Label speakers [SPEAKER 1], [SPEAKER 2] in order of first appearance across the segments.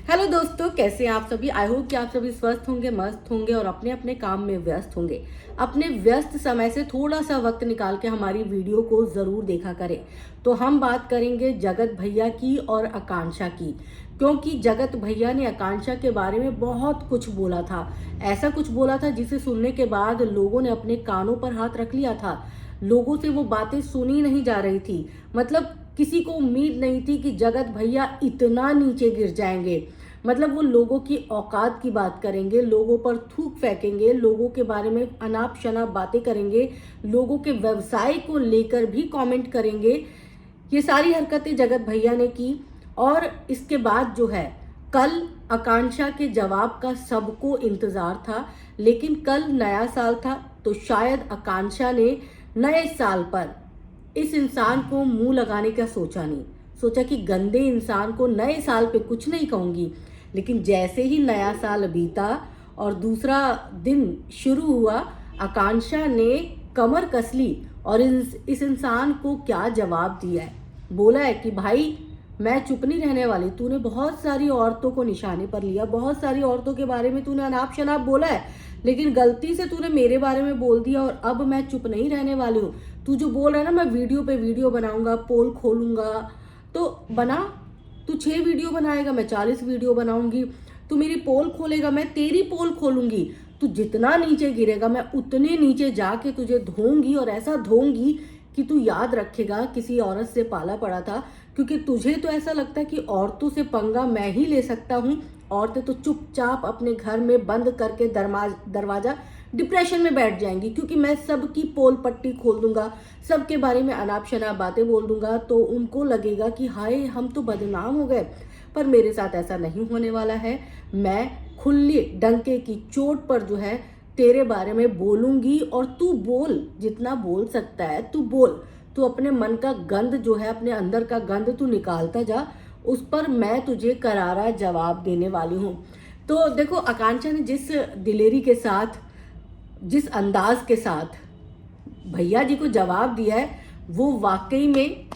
[SPEAKER 1] Hello दोस्तों, कैसे हैं आप सभी। आई होप कि आप सभी स्वस्थ होंगे, मस्त होंगे और अपने अपने काम में व्यस्त होंगे। अपने व्यस्त समय से थोड़ा सा वक्त निकाल के हमारी वीडियो को ज़रूर देखा करें। तो हम बात करेंगे जगत भैया की और आकांक्षा की, क्योंकि जगत भैया ने आकांक्षा के बारे में बहुत कुछ बोला था। ऐसा कुछ बोला था जिसे सुनने के बाद लोगों ने अपने कानों पर हाथ रख लिया था। लोगों से वो बातें सुनी नहीं जा रही थी। मतलब किसी को उम्मीद नहीं थी कि जगत भैया इतना नीचे गिर जाएंगे। मतलब वो लोगों की औकात की बात करेंगे, लोगों पर थूक फेंकेंगे, लोगों के बारे में अनाप शनाप बातें करेंगे, लोगों के व्यवसाय को लेकर भी कमेंट करेंगे। ये सारी हरकतें जगत भैया ने की। और इसके बाद जो है, कल आकांक्षा के जवाब का सबको इंतजार था। लेकिन कल नया साल था, तो शायद आकांक्षा ने नए साल पर इस इंसान को मुंह लगाने का सोचा नहीं। सोचा कि गंदे इंसान को नए साल पे कुछ नहीं कहूंगी। लेकिन जैसे ही नया साल बीता और दूसरा दिन शुरू हुआ, आकांक्षा ने कमर कस ली और इस इंसान को क्या जवाब दिया है। बोला है कि भाई, मैं चुप नहीं रहने वाली। तूने बहुत सारी औरतों को निशाने पर लिया, बहुत सारी औरतों के बारे में तूने अनाप शनाप बोला है, लेकिन गलती से तूने मेरे बारे में बोल दिया और अब मैं चुप नहीं रहने वाली हूँ। तू जो बोल रहा है ना, मैं वीडियो पे वीडियो बनाऊंगा, पोल खोलूंगा, तो बना। तू 6 वीडियो बनाएगा, मैं 40 वीडियो बनाऊंगी। तू मेरी पोल खोलेगा, मैं तेरी पोल खोलूंगी। तू जितना नीचे गिरेगा, मैं उतने नीचे जाके तुझे धोऊंगी, और ऐसा धोऊंगी कि तू याद रखेगा किसी औरत से पाला पड़ा था। क्योंकि तुझे तो ऐसा लगता है कि औरतों से पंगा मैं ही ले सकता हूँ। औरतें तो चुपचाप अपने घर में बंद करके दरवाजा डिप्रेशन में बैठ जाएंगी, क्योंकि मैं सबकी पोल पट्टी खोल दूंगा, सबके बारे में अनाप शनाप बातें बोल दूंगा, तो उनको लगेगा कि हाय, हम तो बदनाम हो गए। पर मेरे साथ ऐसा नहीं होने वाला है। मैं खुले डंके की चोट पर जो है तेरे बारे में बोलूंगी, और तू बोल, जितना बोल सकता है तू बोल। तू अपने मन का गंद जो है, अपने अंदर का गंद तू निकालता जा। उस पर मैं तुझे करारा जवाब देने वाली हूँ। तो देखो, आकांक्षा ने जिस दिलेरी के साथ, जिस अंदाज के साथ भैया जी को जवाब दिया है, वो वाकई में,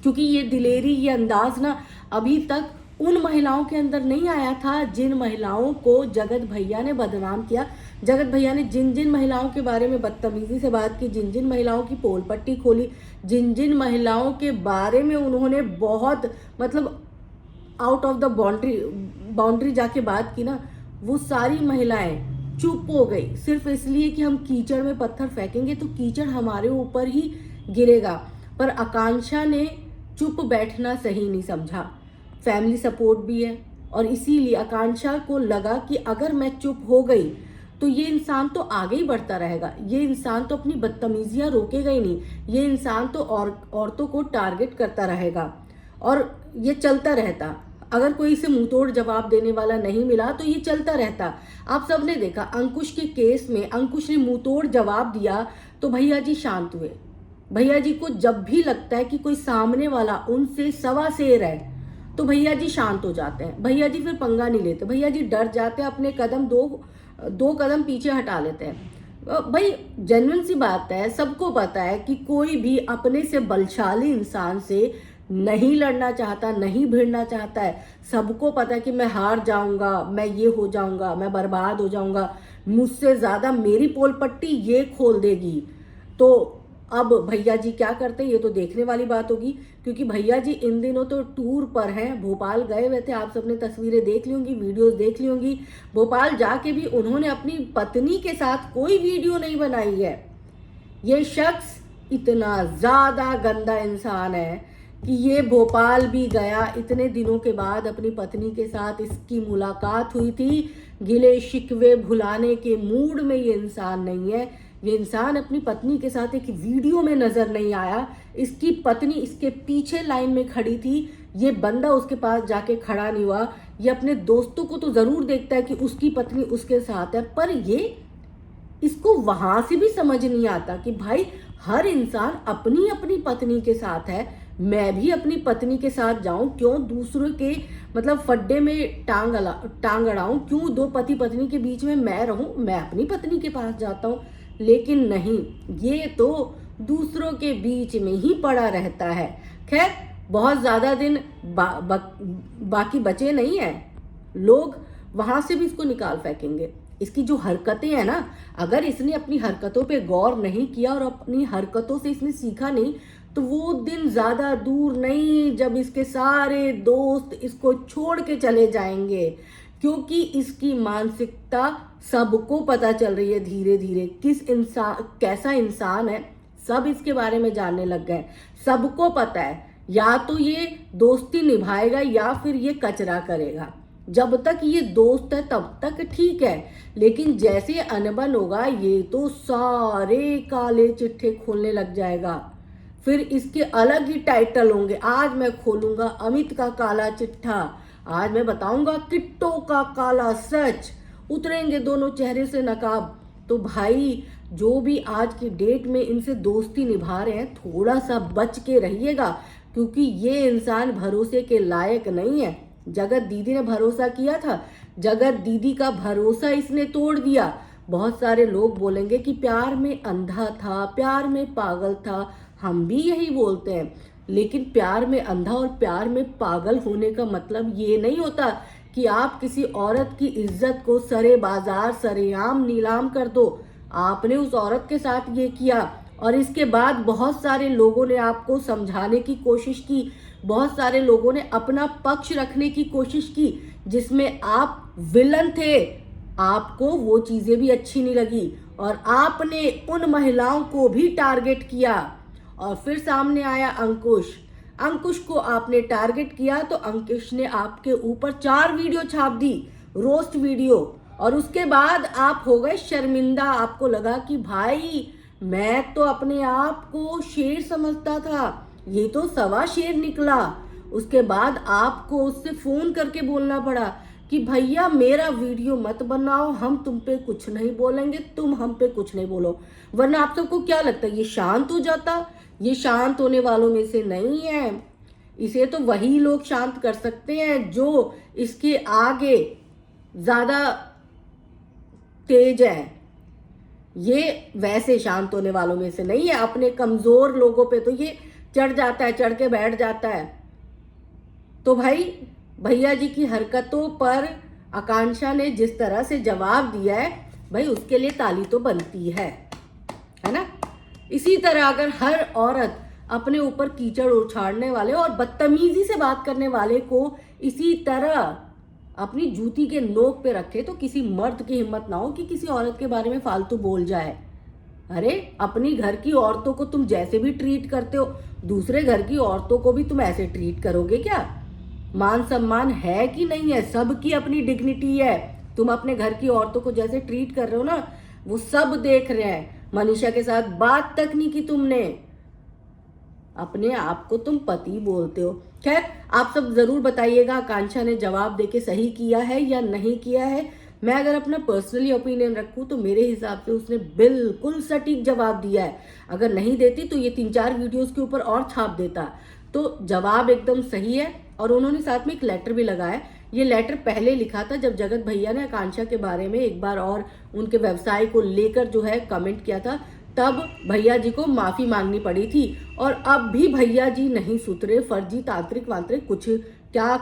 [SPEAKER 1] क्योंकि ये दिलेरी, ये अंदाज ना अभी तक उन महिलाओं के अंदर नहीं आया था जिन महिलाओं को जगत भैया ने बदनाम किया। जगत भैया ने जिन जिन महिलाओं के बारे में बदतमीजी से बात की, जिन जिन महिलाओं की पोल पट्टी खोली, जिन जिन महिलाओं के बारे में उन्होंने बहुत, मतलब आउट ऑफ द बाउंड्री जाके बात की ना, वो सारी महिलाएं चुप हो गई। सिर्फ इसलिए कि हम कीचड़ में पत्थर फेंकेंगे तो कीचड़ हमारे ऊपर ही गिरेगा। पर आकांक्षा ने चुप बैठना सही नहीं समझा। फैमिली सपोर्ट भी है, और इसीलिए आकांक्षा को लगा कि अगर मैं चुप हो गई तो ये इंसान तो आगे ही बढ़ता रहेगा, ये इंसान तो अपनी बदतमीजियां रोकेगा ही नहीं, ये इंसान तो औरतों को टारगेट करता रहेगा, और ये चलता रहता। अगर कोई इसे मुंहतोड़ जवाब देने वाला नहीं मिला तो ये चलता रहता। आप सबने देखा, अंकुश के केस में अंकुश ने मुंहतोड़ जवाब दिया तो भैया जी शांत हुए। भैया जी को जब भी लगता है कि कोई सामने वाला उनसे सवा शेर है, तो भैया जी शांत हो जाते हैं। भैया जी फिर पंगा नहीं लेते, भैया जी डर जाते हैं, अपने कदम दो कदम पीछे हटा लेते हैं। भाई, जेन्युइन सी बात है, सबको पता है कि कोई भी अपने से बलशाली इंसान से नहीं लड़ना चाहता, नहीं भिड़ना चाहता है। सबको पता है कि मैं हार जाऊंगा, मैं ये हो जाऊंगा, मैं बर्बाद हो जाऊंगा, मुझसे ज्यादा मेरी पोल पट्टी ये खोल देगी। तो अब भैया जी क्या करते हैं, ये तो देखने वाली बात होगी। क्योंकि भैया जी इन दिनों तो टूर पर हैं, भोपाल गए हुए थे। आप सबने तस्वीरें देख ली होंगी, वीडियोस देख ली होंगी। भोपाल जाके भी उन्होंने अपनी पत्नी के साथ कोई वीडियो नहीं बनाई है। ये शख्स इतना ज्यादा गंदा इंसान है कि ये भोपाल भी गया, इतने दिनों के बाद अपनी पत्नी के साथ इसकी मुलाकात हुई थी। गिले शिकवे भुलाने के मूड में ये इंसान नहीं है। ये इंसान अपनी पत्नी के साथ एक वीडियो में नजर नहीं आया। इसकी पत्नी इसके पीछे लाइन में खड़ी थी, ये बंदा उसके पास जाके खड़ा नहीं हुआ। ये अपने दोस्तों को तो जरूर देखता है कि उसकी पत्नी उसके साथ है, पर ये, इसको वहां से भी समझ नहीं आता कि भाई, हर इंसान अपनी अपनी पत्नी के साथ है। मैं भी अपनी पत्नी के साथ जाऊं, क्यों दूसरों के, मतलब फड्डे में टांग अड़ाऊं, क्यों दो पति पत्नी के बीच में मैं रहूं। मैं अपनी पत्नी के पास जाता हूं। लेकिन नहीं, ये तो दूसरों के बीच में ही पड़ा रहता है। खैर, बहुत ज़्यादा दिन बाकी बचे नहीं हैं, लोग वहाँ से भी इसको निकाल फेंकेंगे। इसकी जो हरकतें हैं ना, अगर इसने अपनी हरकतों पे गौर नहीं किया और अपनी हरकतों से इसने सीखा नहीं, तो वो दिन ज़्यादा दूर नहीं जब इसके सारे दोस्त इसको छोड़ के चले जाएंगे, क्योंकि इसकी मानसिकता सबको पता चल रही है धीरे धीरे, किस इंसान कैसा इंसान है सब इसके बारे में जानने लग गए। सबको पता है या तो ये दोस्ती निभाएगा या फिर ये कचरा करेगा। जब तक ये दोस्त है तब तक ठीक है, लेकिन जैसे अनबन होगा ये तो सारे काले चिट्ठे खोलने लग जाएगा। फिर इसके अलग ही टाइटल होंगे, आज मैं खोलूंगा अमित का काला चिट्ठा, आज मैं बताऊंगा किट्टो का काला सच, उतरेंगे दोनों चेहरे से नकाब। तो भाई जो भी आज की डेट में इनसे दोस्ती निभा रहे हैं, थोड़ा सा बच के रहिएगा, क्योंकि ये इंसान भरोसे के लायक नहीं है। जगत दीदी ने भरोसा किया था, जगत दीदी का भरोसा इसने तोड़ दिया। बहुत सारे लोग बोलेंगे कि प्यार में अंधा था, प्यार में पागल था, हम भी यही बोलते हैं, लेकिन प्यार में अंधा और प्यार में पागल होने का मतलब ये नहीं होता कि आप किसी औरत की इज्जत को सरे बाजार सरेआम नीलाम कर दो। आपने उस औरत के साथ ये किया और इसके बाद बहुत सारे लोगों ने आपको समझाने की कोशिश की, बहुत सारे लोगों ने अपना पक्ष रखने की कोशिश की, जिसमें आप विलन थे, आपको वो चीजें भी अच्छी नहीं लगी और आपने उन महिलाओं को भी टारगेट किया। और फिर सामने आया अंकुश, अंकुश को आपने टारगेट किया तो अंकुश ने आपके ऊपर 4 वीडियो छाप दी, रोस्ट वीडियो, और उसके बाद आप हो गए शर्मिंदा। आपको लगा कि भाई मैं तो अपने आप को शेर समझता था, ये तो सवा शेर निकला। उसके बाद आपको उससे फोन करके बोलना पड़ा कि भैया मेरा वीडियो मत बनाओ, हम तुम पे कुछ नहीं बोलेंगे, तुम हम पे कुछ नहीं बोलो। वरना आप सबको क्या लगता है ये शांत हो जाता? ये शांत होने वालों में से नहीं है। इसे तो वही लोग शांत कर सकते हैं जो इसके आगे ज्यादा तेज है। ये वैसे शांत होने वालों में से नहीं है। अपने कमजोर लोगों पे तो ये चढ़ जाता है, चढ़ के बैठ जाता है। तो भाई भैया जी की हरकतों पर आकांक्षा ने जिस तरह से जवाब दिया है, भाई उसके लिए ताली तो बनती है ना। इसी तरह अगर हर औरत अपने ऊपर कीचड़ उछाड़ने वाले और बदतमीजी से बात करने वाले को इसी तरह अपनी जूती के नोक पे रखे, तो किसी मर्द की हिम्मत ना हो कि किसी औरत के बारे में फालतू बोल जाए। अरे अपनी घर की औरतों को तुम जैसे भी ट्रीट करते हो, दूसरे घर की औरतों को भी तुम ऐसे ट्रीट करोगे क्या? मान सम्मान है कि नहीं है? सबकी अपनी डिग्निटी है। तुम अपने घर की औरतों को जैसे ट्रीट कर रहे हो ना, वो सब देख रहे हैं। मनीषा के साथ बात तक नहीं की तुमने, अपने आप को तुम पति बोलते हो। खैर आप सब जरूर बताइएगा आकांक्षा ने जवाब देके सही किया है या नहीं किया है। मैं अगर अपना पर्सनली ओपिनियन रखूं तो मेरे हिसाब से उसने बिल्कुल सटीक जवाब दिया है। अगर नहीं देती तो ये 3-4 वीडियोस के ऊपर और छाप देता। तो जवाब एकदम सही है। और उन्होंने साथ में एक लेटर भी लगाया। ये लेटर पहले लिखा था जब जगत भैया ने आकांक्षा के बारे में एक बार और उनके व्यवसाय को लेकर जो है कमेंट किया था, तब भैया जी को माफी मांगनी पड़ी थी। और अब भी भैया जी नहीं सुधरे, फर्जी तांत्रिक वांत्रिक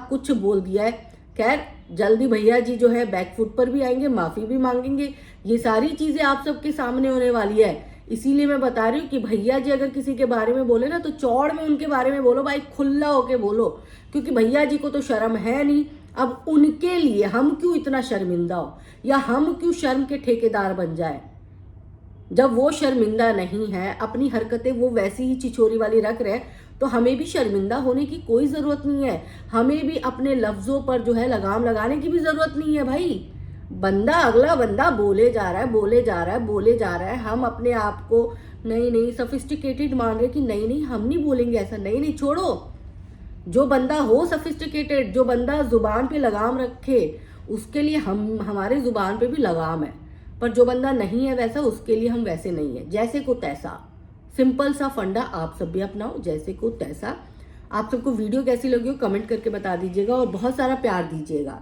[SPEAKER 1] कुछ बोल दिया है। खैर जल्दी भैया जी जो है बैकफुट पर भी आएंगे, माफी भी मांगेंगे। ये सारी चीजें आप सबके सामने होने वाली है। इसीलिए मैं बता रही हूँ कि भैया जी अगर किसी के बारे में बोले ना तो चौड़ में उनके बारे में बोलो भाई, खुला होके बोलो, क्योंकि भैया जी को तो शर्म है नहीं। अब उनके लिए हम क्यों इतना शर्मिंदा हो, या हम क्यों शर्म के ठेकेदार बन जाए? जब वो शर्मिंदा नहीं है, अपनी हरकतें वो वैसी ही चिचोरी वाली रख रहे हैं, तो हमें भी शर्मिंदा होने की कोई जरूरत नहीं है। हमें भी अपने लफ्जों पर जो है लगाम लगाने की भी जरूरत नहीं है। भाई अगला बंदा बोले जा रहा है, हम अपने आप को नहीं सफिस्टिकेटेड मान रहे कि नहीं हम नहीं बोलेंगे ऐसा, नहीं छोड़ो। जो बंदा हो सफिस्टिकेटेड, जो बंदा जुबान पे लगाम रखे, उसके लिए हमारे जुबान पे भी लगाम है। पर जो बंदा नहीं है वैसा, उसके लिए हम वैसे नहीं है। जैसे को तैसा, सिंपल सा फंडा आप सब भी अपनाओ, जैसे को तैसा। आप सबको वीडियो कैसी लगी हो कमेंट करके बता दीजिएगा और बहुत सारा प्यार दीजिएगा।